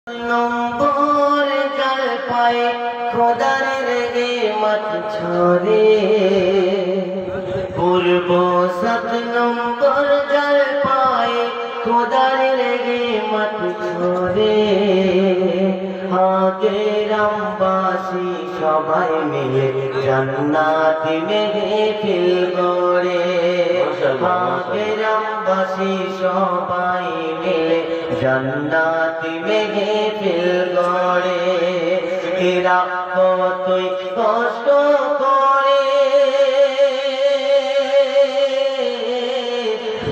নম্বর জল পায়ে খোদার রেগে মত ছোড়ে পূর্ব 7 নম্বর জল পায়ে খোদার রেগে মত ছোড়ে আগে রামবাসী সবাই মিলে জান্নাতি মেহফিল গড়ে আগে রামবাসী সবাই মিলে জান্নাতি মেহফিল গড়ে এরা কতই কষ্ট করে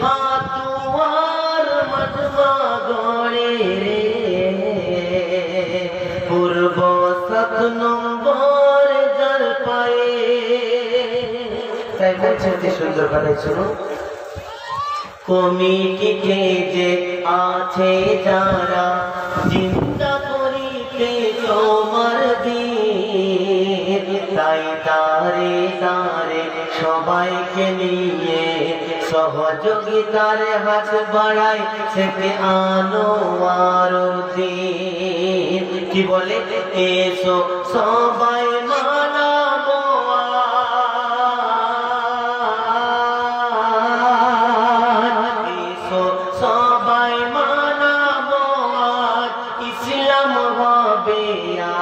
হাতুয়ার মজমা গড়ে পূর্ব 7 নম্বর জল পায়ে তাই বলছেন যে সুন্দর কথা শুনো কমিটিতে যে আছে যারা চিন্তা করিতে তোমার দিন তাই তারে তারে সবাইকে নিয়ে সহযোগিতার হাত বাড়ায় থেকে আনোয়ার দিন কি বলে এসো সবাই মানাবো সবাই মানাবো ইসলাম হবে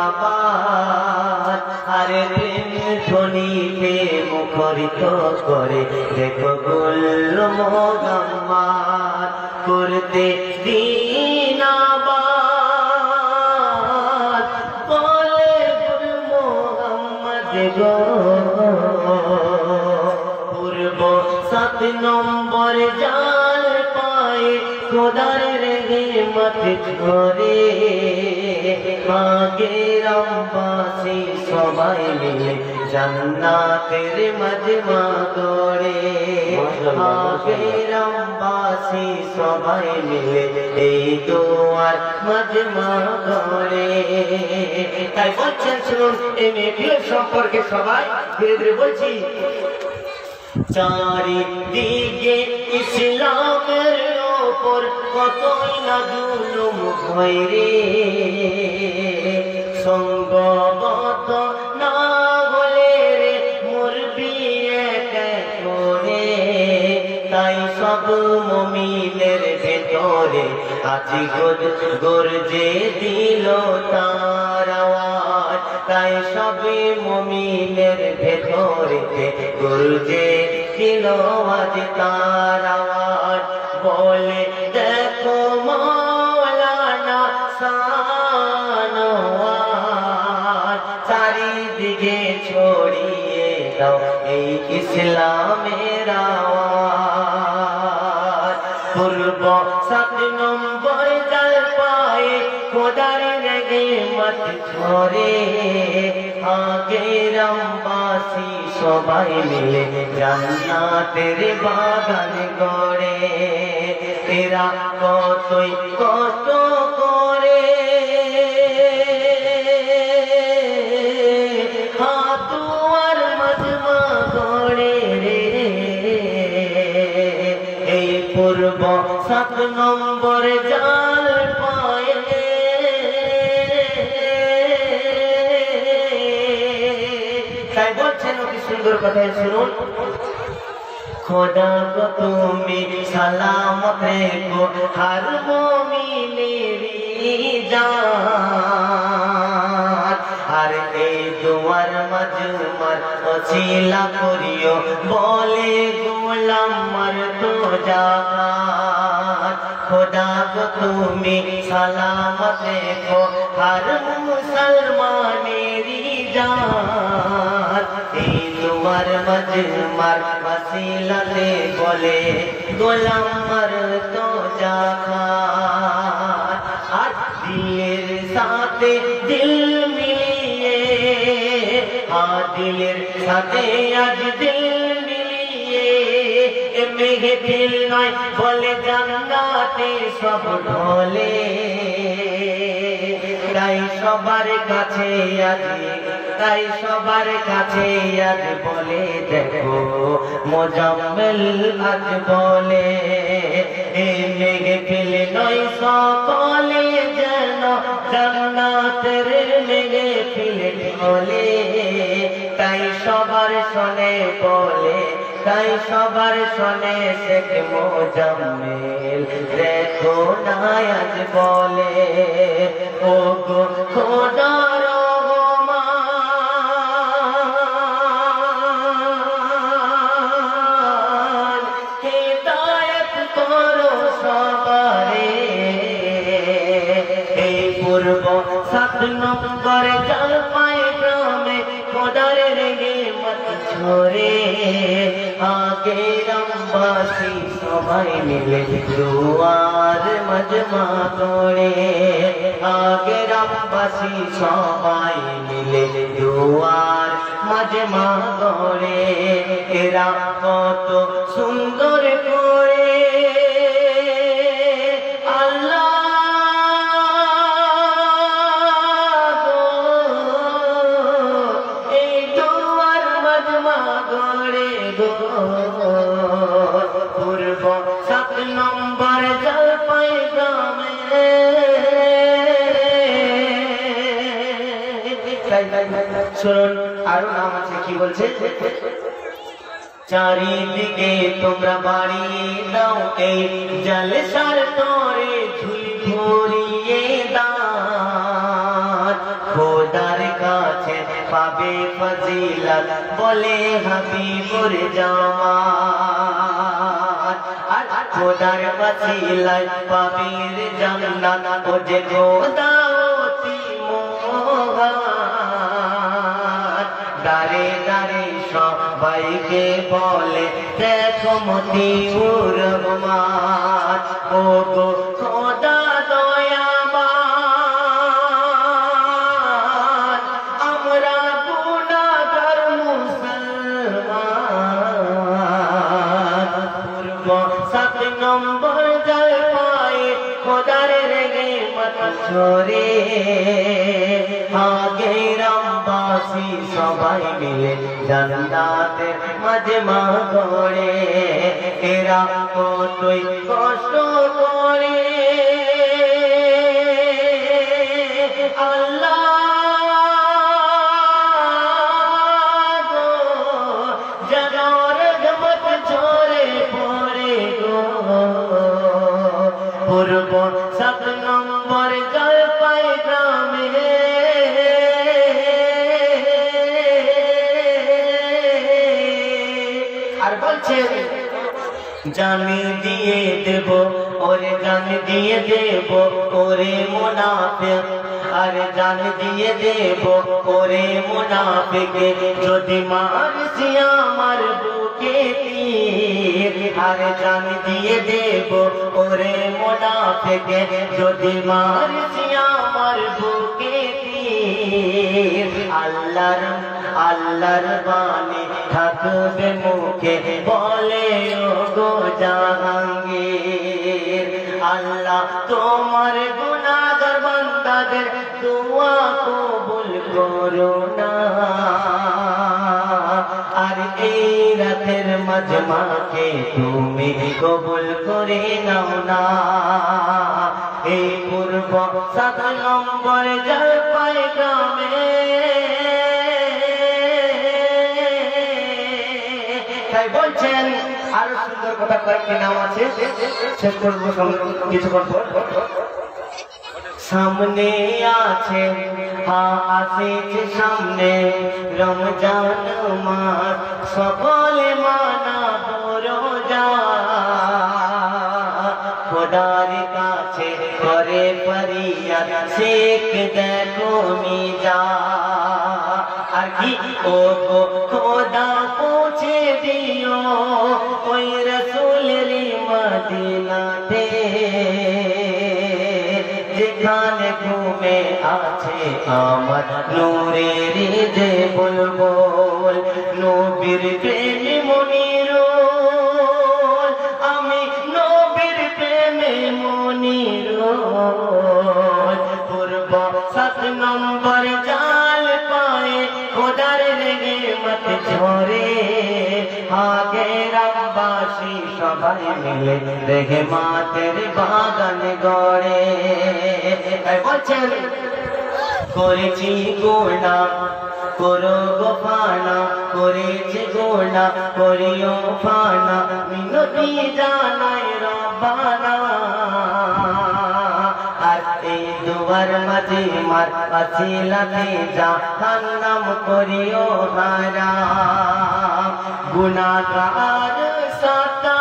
আবার আরে প্রেম ধ্বনিতে মুখরিত করে দেখো গুল মোহাম্মদ করতে দিন আবার বলে গুল মোহাম্মদ গো পূর্ব 7 নম্বর জাল পায়ে খোদার রেগে মত ছোড়ে আগে রামবাসী সবাই মিলে জান্নাতের মজমা গড়ে আগে রামবাসী সবাই মিলে এই দুয়ার মজমা গড়ে তাই বলছেন শুনুন এই মেহফিল সম্পর্কে সবাই ধীরে ধীরে বলছি চারিদিকে ইসলামের ওপর কতই না জুলুম হয় রে সঙ্গবত না হলে রে মরবি এক করে তাই সব মুমিনের ভেতরে আজি গর্জে দিল তার আওয়াজ তাই সব মুমিনের ভেতরে গর্জে দিল আজ তার আওয়াজ বলে দেখো মৌলানা সানোয়ার চারিদিকে ছড়িয়ে দাও এই ইসলামের আওয়াজ পূর্ব 7 নম্বর জল পায়ে খোদার রেগে মত ছোড়ে আগে রামবাসী সবাই মিলে জান্নাতের বাগান গড়ে এরা কতই কষ্ট করে হাতুয়ার মজমা গড়ে রে এই পূর্ব 7 নম্বর জাল পায়ে তাই বলছেন কি সুন্দর কথা শুনুন খোদা গো তুমি সালামত রেখো হর মুমিনেরি জান আর এই দুয়ার মজমার ওসিলা করিও বলে গোলাম মার তো জান খোদা গো তুমি সালামত রেখো হর মুসলমানেরি জান এই দুয়ার মজমার ওসিলাতে বলে গোলাম মার তো জান আর দিলের সাথে দিল মিলিয়ে দিলের সাথে আজ দিল মিলিয়ে মেহফিল নয় বলে জান্নাতে সব ঢলে তাই সবার কাছে আজ তাই সবার কাছে আজ বলে দেখো মোজাম্মেল আজ বলে মেঘে ফেলে নয় সকলে যেন জান্নাতের মেঘে ফিলে বলে তাই সবার শোনে বলে তাই সবার শোনে শেখ মোজাম্মেল দেখো না আজ বলে ও গো খোদার রহমান হিদায়াত করো সবারে এই পূর্ব 7 নম্বর জলপাই গ্রামে খোদার রেগে মত ছোড়ে আগে রামবাসী সবাই মিলে দুয়ার মজমা করে আগে রামবাসী সবাই মিলে দুয়ার মজমা করে এরা কত সুন্দর করে পূর্ব 7 নম্বর জলপাই গ্রামে শুনুন আরো নাম আছে কি বলছে চারিদিকে তোমরা বাড়ি দাও এই জলসার তোরে ঝুল ঘুরিয়ে দাও খোদার কাছে পাবে ফজিলত বলে হাবিবুর জামান আর খোদার ওসিলায় পাবে জান্নাত ও যে খোদাওতি মোহান দারে দারে সবাইকে বলে দেখো মতিউর রহমান ও গো খোদা দয়াবান আমরা গুনাহগার মুসলমান পূর্ব 7 নম্বর জলপাই খোদার রেগে মত ছোড়ে আগে রামবাসী সবাই মিলে জান্নাতের মজমা করে এরা কতই কষ্ট করে আল্লাহ গো জানার গমত ঝরে পড়ে গো পূর্ব 7 নম্বর জলপাই গ্রামে আর বলছে জানি দিয়ে দেব ওরে জান দিয়ে দেব ওরে মুনাফিক আর জান দিয়ে দেব ওরে মুনাফিক যদি মারছি আমার বুকে তীর আর জান দিয়ে দেব ওরে মুনাফিক যদি মারছি আমার বুকে তীর আল্লাহর বাণী থাকবে মুখে বলে ও গো জাহাঙ্গীর আল্লাহ তোমার গুনাহগার বান্দাদের দোয়া কবুল করো না আর এই রাতের মজমাকে তুমি কবুল করে নাও না এই পূর্ব 7 নম্বর জলপাই গ্রামে তাই বলছেন আরো সুন্দর কথা কয়েকটি নাম আছে শেষ করবো কিছুক্ষণ পর সামনে আছে আসেছে সামনে রমজান মাস সকলে মানাবো রোজা খোদার কাছে করে ফরিয়াদ শেখ দেখো মিজা আর কি ও গো খোদা পৌঁছে দিও ওই রসুলের মদিনাতে যেখানে ঘুমে আছে আমার নূরের যে বুলবুল নবীর প্রেমে মনিরুল আমি নবীর প্রেমে মনিরুল পূর্ব 7 নম্বর জাল পায়ে খোদার রেগে মত ঝরে আগে রামবাসী সব সবাই মিলে রেগে মাতের বাগান গড়ে। বলছেন করেছি গোনা করো গো ফানা, করেছে গোনা করিও ফানা, মিনতি জানাই রব্বানা। আর এই দুয়ার মাঝে মার পাছিলাতে জাহান্নাম করিও হারাম। গুনাহগার সাতাম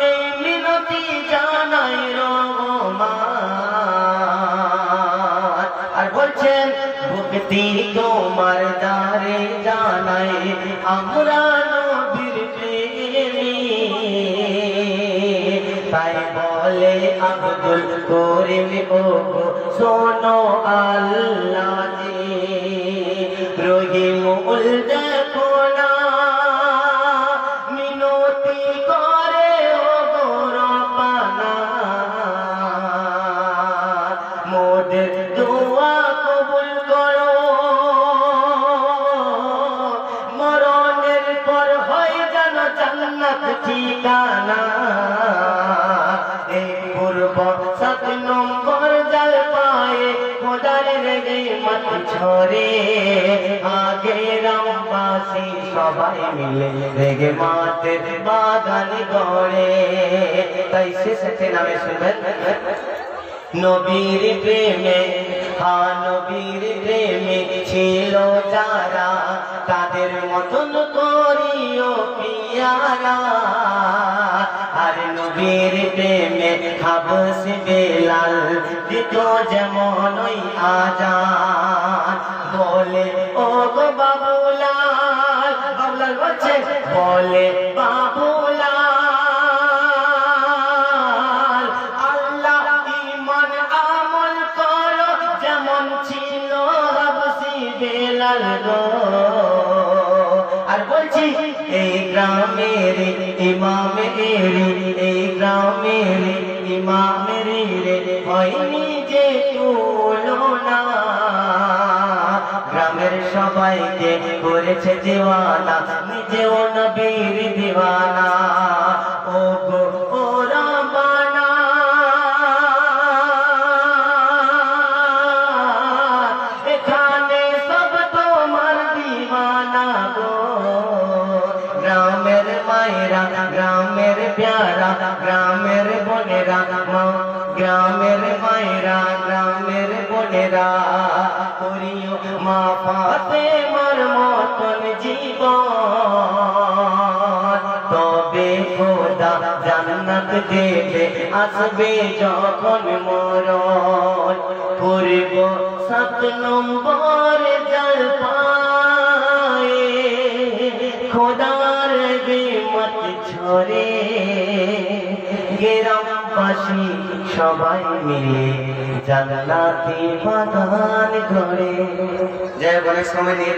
এই মিনতি জানাই রহমান। আর বলছেন ভক্তি তোমার দ্বারে জানাই আমরা নবীর প্রেমী। তাই বলে আব্দুল করিম ও শোনো আল্লাহ জি, রহিমুল দেখো না মিনতি করে ও রব্বানা। মোদের দোয়া কবুল করো, মরণের পর হয় যেন জান্নাত ঠিকানা। এই পূর্ব 7 নম্বর জাল পায়ে খোদার রেগে মত ছড়ে। আগে রামবাসী সবাই মিলে রেগে মাতের বাগান গড়ে। তাই শেষে নামে শুনবেন নবীর প্রেমে, নবীর প্রেমে ছিল যারা, তাদের মতন করিও পিয়ারা। আর নবীর প্রেমে হাবস বেলাল দিত যেমন ওই আজান। বলে ও গো বাবুলাল, বাবুলাল বলছে বলে বাবুলাল, আল্লাহ ঈমান আমল করো যেমন ছিল হাবসি বেলাল গো। আর বলছি এই গ্রামের ইমামের, এই গ্রামের ইমামের রে হয়নি যে তুলনা। গ্রামের সবাইকে করেছে দিওয়ানা, নিজেও নবীর দিওয়ানা। ও গো ও রব্বানা, এখানে সব তোমার দিওয়ানা গো। গ্রামের মায়েরা, গ্রামের প্যারা, গ্রামের বোনেরা, গ্রামের মায়েরা, গ্রামের বোনেরা, করিও মা ফাতেমার মতন জীবন। তবে খোদা জান্নাত দেবে আসবে যখন মরণ। পূর্ব 7 নম্বর জাল পায়ে খোদার মত ছড়ে। গ্রামবাসী সবাই মিলে জান্নাতি বাগান গড়ে। জয় বলে সময় নিয়ে